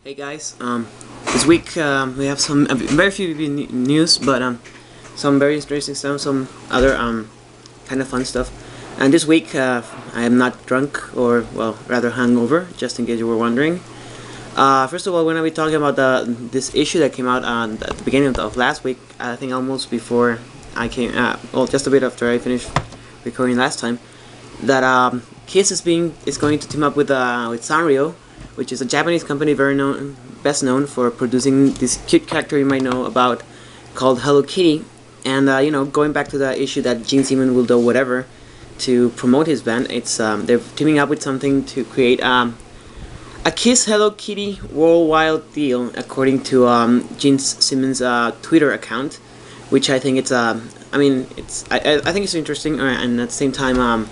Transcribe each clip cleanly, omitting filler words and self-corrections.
Hey guys, this week we have some very few news, but some very interesting stuff, some other kind of fun stuff. And this week I am not drunk, or well, rather hungover, just in case you were wondering. First of all, we're gonna be talking about this issue that came out at the beginning of last week. I think almost before I came, well, just a bit after I finished recording last time. That Kiss is going to team up with Sanrio, which is a Japanese company best known for producing this cute character you might know about called Hello Kitty. And going back to the issue that Gene Simmons will do whatever to promote his band, it's they're teaming up with something to create a Kiss Hello Kitty worldwide deal, according to Gene Simmons' Twitter account, which I think it's I think it's interesting, and at the same time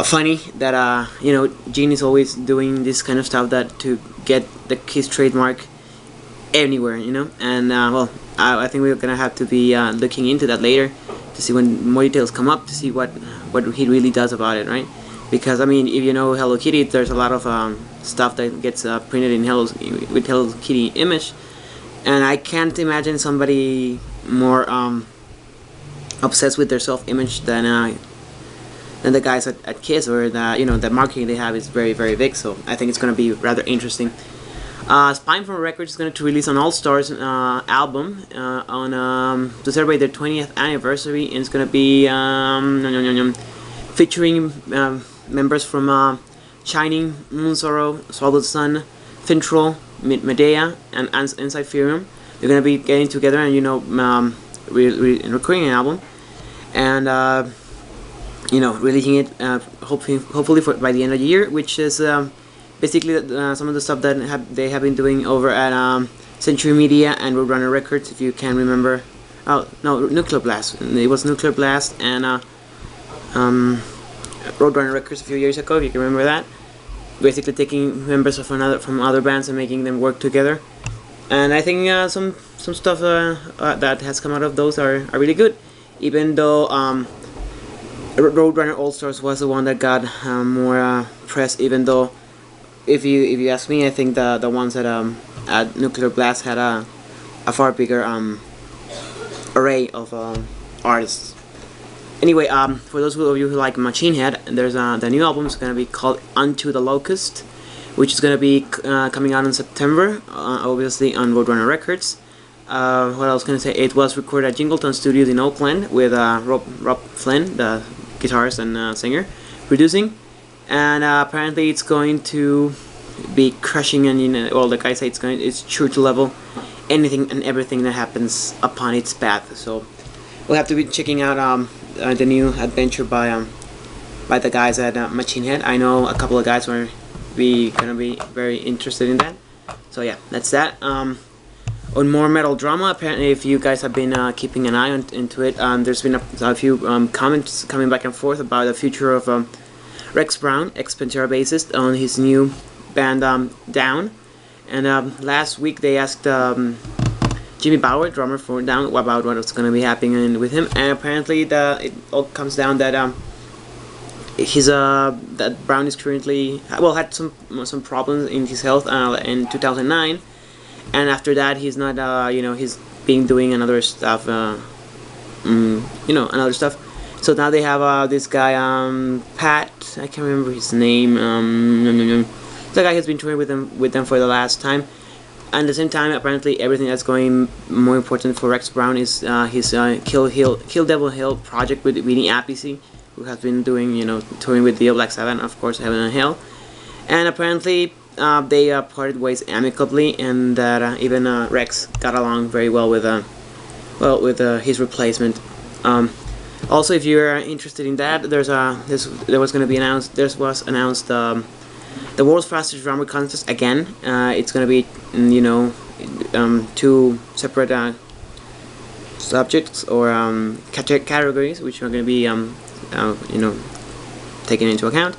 funny that Gene is always doing this kind of stuff that to get the Kiss trademark anywhere, and I think we're gonna have to be looking into that later to see when more details come up to see what he really does about it, right? Because if you know Hello Kitty, there's a lot of stuff that gets printed in with Hello Kitty image, and I can't imagine somebody more obsessed with their self-image than the guys at Kiss, or the marketing they have is very, very big. So I think it's going to be rather interesting. Spinefarm Records is going to release an All Stars album to celebrate their 20th anniversary, and it's going to be featuring members from Shining, Moonsorrow, Solid Sun, Fintroll, Medea, and Encypherium. They're going to be getting together and recording an album, and releasing it hopefully by the end of the year, which is basically some of the stuff that they have been doing over at Century Media and Roadrunner Records, if you can remember. Oh no, Nuclear Blast. It was Nuclear Blast and Roadrunner Records a few years ago, if you can remember that. Basically taking members from other bands and making them work together. And I think some stuff that has come out of those are really good, even though Roadrunner All Stars was the one that got more press. Even though, if you ask me, I think the ones that at Nuclear Blast had a far bigger array of artists. Anyway, for those of you who like Machine Head, there's the new album is gonna be called Unto the Locust, which is gonna be coming out in September, obviously on Roadrunner Records. What else can I say? It was recorded at Jingleton Studios in Oakland with Rob Flynn, the guitarist and singer, producing, and apparently it's going to be crushing, and the guys say it's sure to level anything and everything that happens upon its path. So we'll have to be checking out the new adventure by the guys at Machine Head. I know a couple of guys gonna be very interested in that. So yeah, that's that. On more metal drama, apparently, if you guys have been keeping an eye into it, there's been a few comments coming back and forth about the future of Rex Brown, ex-Pantera bassist, on his new band Down. And last week they asked Jimmy Bauer, drummer for Down, about what's going to be happening with him, and apparently it all comes down that that Brown is currently had some problems in his health in 2009. And after that, he's not, he's been doing another stuff, another stuff. So now they have this guy, Pat, I can't remember his name, the guy who's been touring with them for the last time. And at the same time, apparently everything that's going more important for Rex Brown is his Kill Devil Hill project with Vinny Appice, who has been doing, touring with the Black Sabbath, and of course, Heaven and Hell. And apparently they parted ways amicably, and that even Rex got along very well with his replacement. Also, if you're interested in that, there was announced the world's fastest drummer contest again. It's going to be two separate subjects or categories, which are going to be taken into account.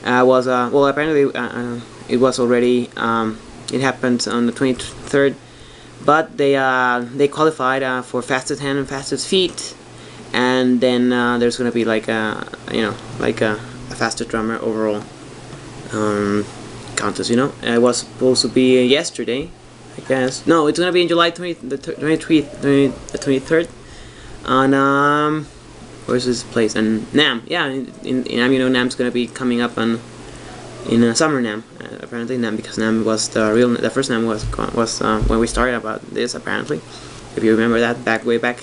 Apparently it was already it happened on the 23rd, but they qualified for fastest hand and fastest feet, and then there's gonna be like a fastest drummer overall contest. You know, it was supposed to be yesterday, I guess. No, it's gonna be in July 23rd on where's this place? And NAM. Yeah, in NAM, you know, NAM's gonna be coming up on in summer NAM. Apparently NAM, because NAM was the first NAM was when we started about this, apparently, if you remember that way back.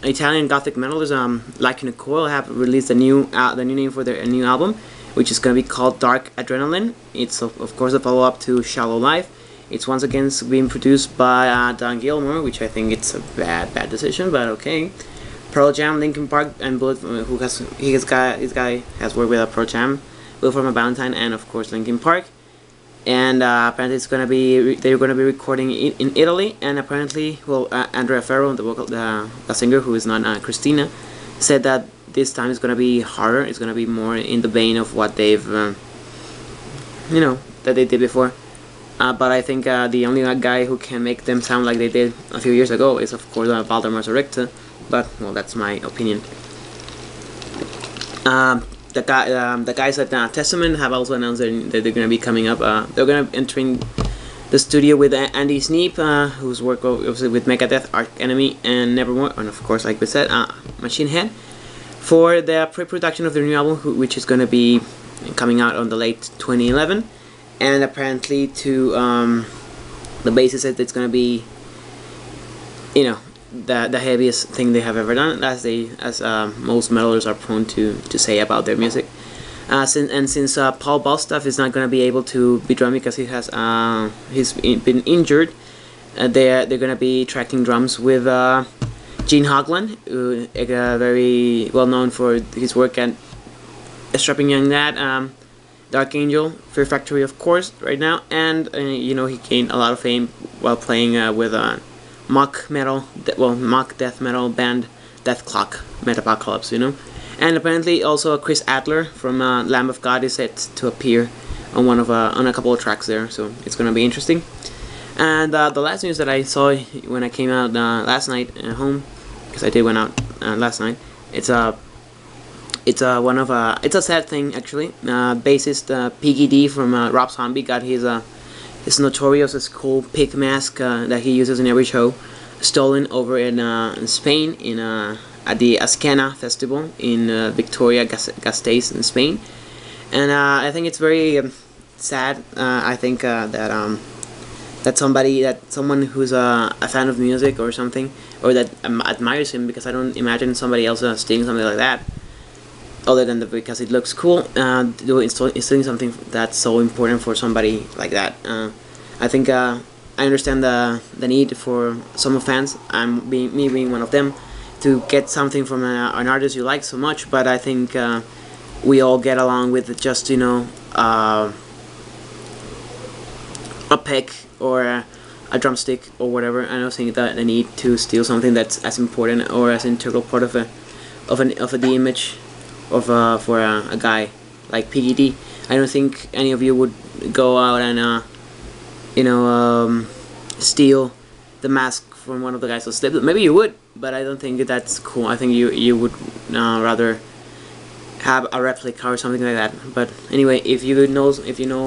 Italian gothic metalers Lacuna Coil have released the new name for their new album, which is going to be called Dark Adrenaline. It's of course a follow-up to Shallow Life. It's once again being produced by Don Gilmore, which I think it's a bad decision, but okay. Pearl Jam, Linkin Park, and Bullet, this guy has worked with Pearl Jam, Will Form a Valentine, and of course Linkin Park. And apparently they're gonna be recording in Italy, and apparently, well, Andrea Ferro, the singer, who is not Christina, said that this time it's gonna be harder. It's gonna be more in the vein of what they've, you know, that they did before. But I think the only guy who can make them sound like they did a few years ago is, of course, Valdemar Zorricta. But well, that's my opinion. The guys at Testament have also announced that they're going to be coming up. They're going to be entering the studio with Andy Sneap, who's worked obviously with Megadeth, Arch Enemy, and Nevermore, and of course, like we said, Machine Head, for the pre-production of their new album, which is going to be coming out on the late 2011. And apparently, to the basis that it's going to be, you know, the heaviest thing they have ever done, as most metalers are prone to say about their music. Since Paul Bostaph is not going to be able to be drumming because he's been injured, they're going to be tracking drums with Gene Hoglan, who very well known for his work at Strapping Young Lad, Dark Angel, Fear Factory, of course, right now, and you know, he gained a lot of fame while playing with mock death metal band Death Clock Metapocalypse, you know. And apparently also Chris Adler from Lamb of God is set to appear on on a couple of tracks there, so it's gonna be interesting. And the last news that I saw when I came out last night at home, because I did went out last night, it's a sad thing actually. Bassist Piggy D from Rob Zombie got his notorious skull pig mask that he uses in every show stolen over in Spain at the Ascana festival in Victoria Gasteiz in Spain. And I think it's very sad. I think that someone who's a fan of music or something, or that admires him, because I don't imagine somebody else stealing something like that, other than because it looks cool, doing something that's so important for somebody like that. I think I understand the need for some fans, me being one of them, to get something from an artist you like so much, but I think we all get along with just, you know, a pick or a drumstick or whatever. I don't think that the need to steal something that's as important or as integral part of the image for a guy like Piggy D. I don't think any of you would go out and you know, steal the mask from one of the guys who slipped. Maybe you would, but I don't think that's cool. I think you would rather have a replica or something like that. But anyway, if you know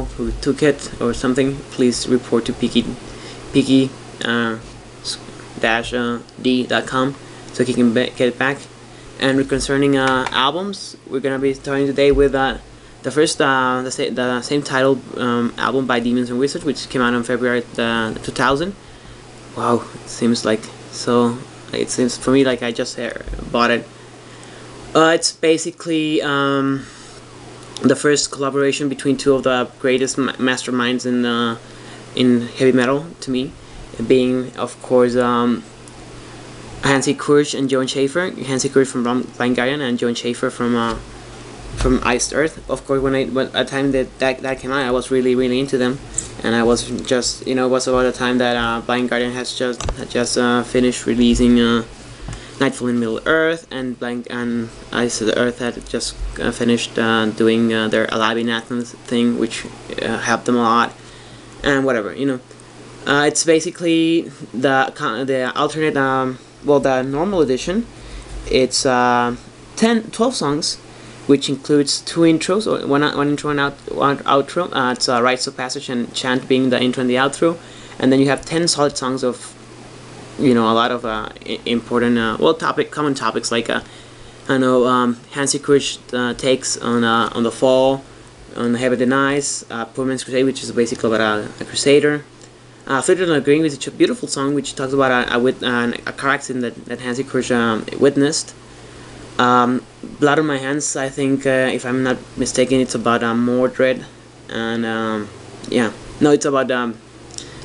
who took it or something, please report to piggy-d.com so he can get it back. And concerning albums, we're gonna be starting today with the same title album by Demons and Wizards, which came out on February 2000. Wow, it seems like so. It seems for me like I just bought it. It's basically the first collaboration between two of the greatest masterminds in heavy metal to me, being of course Hansi Kursch and Joan Schaefer. Hansi Kursch from Blind Guardian and Joan Schaefer from Iced Earth. Of course, when at the time that came out, I was really into them, and I was just, you know, it was about the time that Blind Guardian had just finished releasing Nightfall in Middle Earth, and Iced Earth had just finished doing their Alive in Athens thing, which helped them a lot, and whatever, you know. It's basically the alternate, well, the normal edition. It's 12 songs, which includes two intros, or one intro and one outro. It's Rites of Passage and Chant being the intro and the outro, and then you have 10 solid songs of, you know, a lot of important, common topics like I know Hansi Kur's takes on the fall, on Heaven Denies, Poor Man's Crusade, which is basically about a crusader. Flitter on the Green, which is a beautiful song which talks about a car accident that Hansi Kur witnessed. Blood on My Hands, I think, if I'm not mistaken, it's about Mordred, and yeah, no, it's about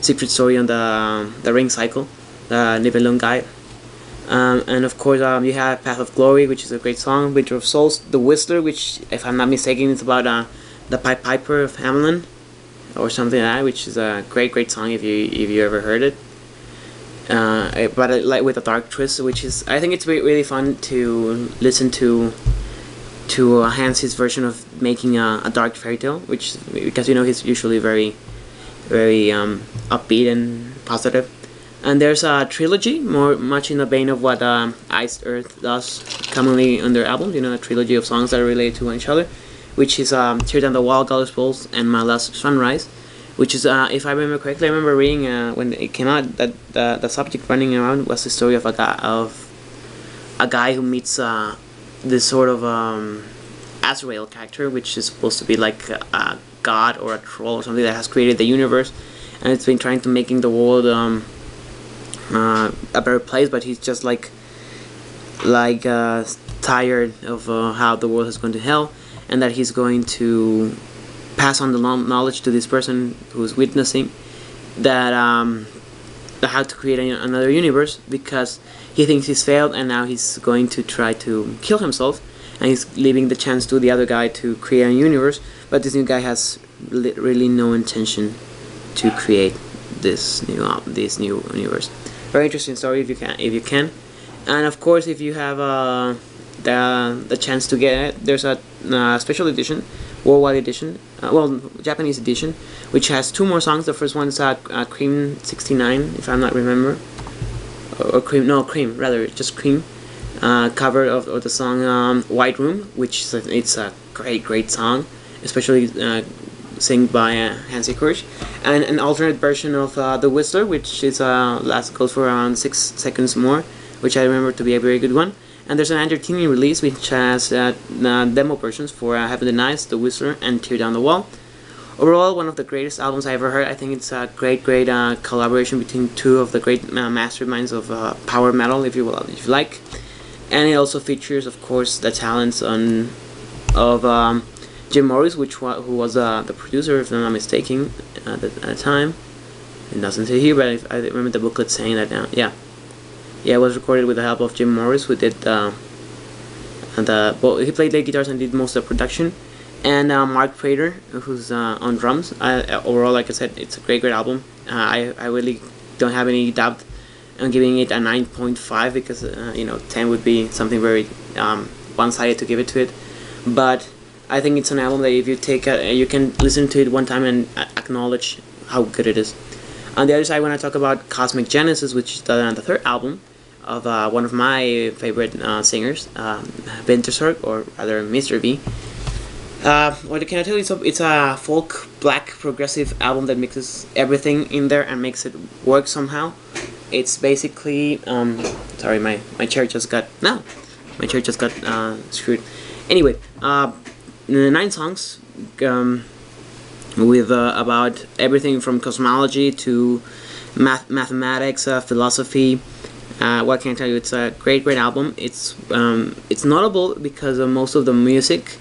Secret Story on the Ring Cycle, the Nibelung guy. And of course, you have Path of Glory, which is a great song. Winter of Souls, The Whistler, which, if I'm not mistaken, it's about the Pied Piper of Hamelin, or something like that, which is a great song if you ever heard it. But like with a dark twist, which is, I think it's really fun to listen to Hansi's version of making a dark fairy tale, which, because you know he's usually very upbeat and positive. And there's a trilogy, much in the vein of what Iced Earth does commonly on their albums. You know, a trilogy of songs that are related to each other, which is Tear Down the Wall, Godless Bulls, and My Last Sunrise, which is, if I remember correctly, I remember reading when it came out that the subject running around was the story of a guy who meets this sort of Azrael character, which is supposed to be like a god or a troll or something that has created the universe, and it's been trying to making the world a better place, but he's just like tired of how the world has gone to hell, and that he's going to pass on the knowledge to this person who's witnessing that how to create another universe, because he thinks he's failed and now he's going to try to kill himself, and he's leaving the chance to the other guy to create a universe, but this new guy has really no intention to create this new universe. Very interesting story if you can, and of course if you have the chance to get it, there's a special edition, worldwide edition, Japanese edition, which has two more songs. The first one is Cream 69, if I'm not remember, or Cream rather, just Cream, cover of the song White Room, which it's a great song, especially sung by Hansi Kursch, and an alternate version of The Whistler, which is goes for around 6 seconds more, which I remember to be a very good one. And there's an Argentinian release which has demo versions for Heaven Denies, The Whistler, and Tear Down the Wall. Overall, one of the greatest albums I ever heard. I think it's a great collaboration between two of the great masterminds of power metal, if you like. And it also features, of course, the talents of Jim Morris, who was the producer, if I'm not mistaken, at the time. It doesn't say here, but I remember the booklet saying that now. Yeah, it was recorded with the help of Jim Morris, who did he played lead guitars and did most of the production, and Mark Prater, who's on drums. Overall, like I said, it's a great album. I really don't have any doubt on giving it a 9.5, because 10 would be something very one-sided to give it to it, but I think it's an album that if you take you can listen to it one time and acknowledge how good it is. On the other side, when I talk about Cosmic Genesis, which is the third album of one of my favorite singers, Vintersorg, or rather Mr. V. What can I tell you? It's a folk, black, progressive album that mixes everything in there and makes it work somehow. It's basically sorry, my chair just got screwed. Anyway, 9 songs with about everything from cosmology to mathematics, philosophy. What can I tell you? It's a great album. It's notable because most of the music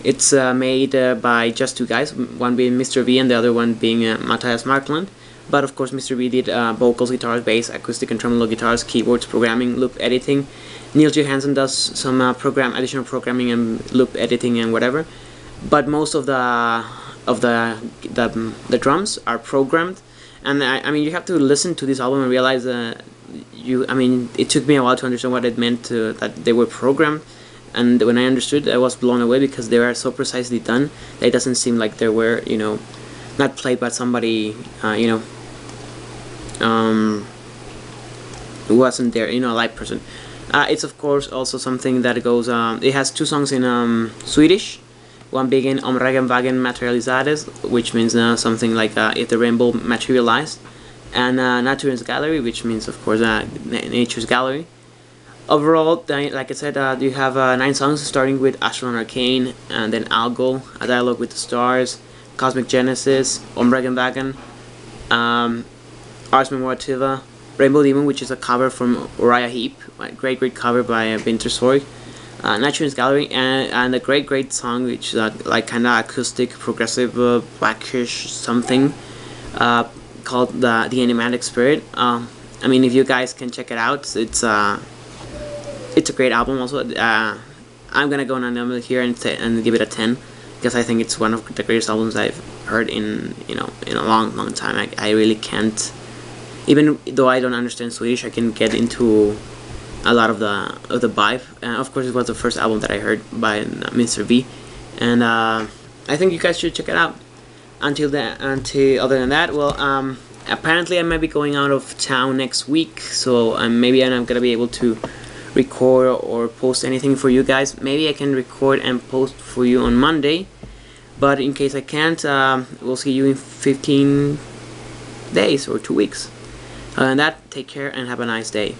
it's made by just two guys, one being Mr. V and the other one being Matthias Markland. But of course, Mr. V did vocals, guitars, bass, acoustic and tremolo guitars, keyboards, programming, loop editing. Neil Johansson does some additional programming and loop editing and whatever. But most of the drums are programmed, and I mean you have to listen to this album and realize it took me a while to understand what it meant that they were programmed, and when I understood, I was blown away because they are so precisely done that it doesn't seem like they were not played by somebody who wasn't there, a live person. It's of course also something that goes. It has two songs in Swedish. One being Om regenvägen materializades, which means something like if the rainbow materialized, and Naturens gallery, which means of course nature's gallery. Overall, like I said, you have 9 songs starting with Astron Arcane, and then Algo, A Dialogue with the Stars, Cosmic Genesis, Om regenvägen, Ars Memorativa, Rainbow Demon, which is a cover from Uriah Heep, great cover by Vintersorg, Naturens Gallery, and a great song which is like kind of acoustic, progressive, blackish something, called the Enigmatic Spirit. I mean, if you guys can check it out, it's a great album. Also, I'm gonna go on a number here and give it a 10 because I think it's one of the greatest albums I've heard in in a long time. I really can't, even though I don't understand Swedish, I can get into a lot of the vibe. Of course, it was the first album that I heard by Mr. V, and I think you guys should check it out. Until other than that, well, apparently I might be going out of town next week, so maybe I'm not gonna be able to record or post anything for you guys. Maybe I can record and post for you on Monday, but in case I can't, we'll see you in 15 days or 2 weeks. Other than that, take care and have a nice day.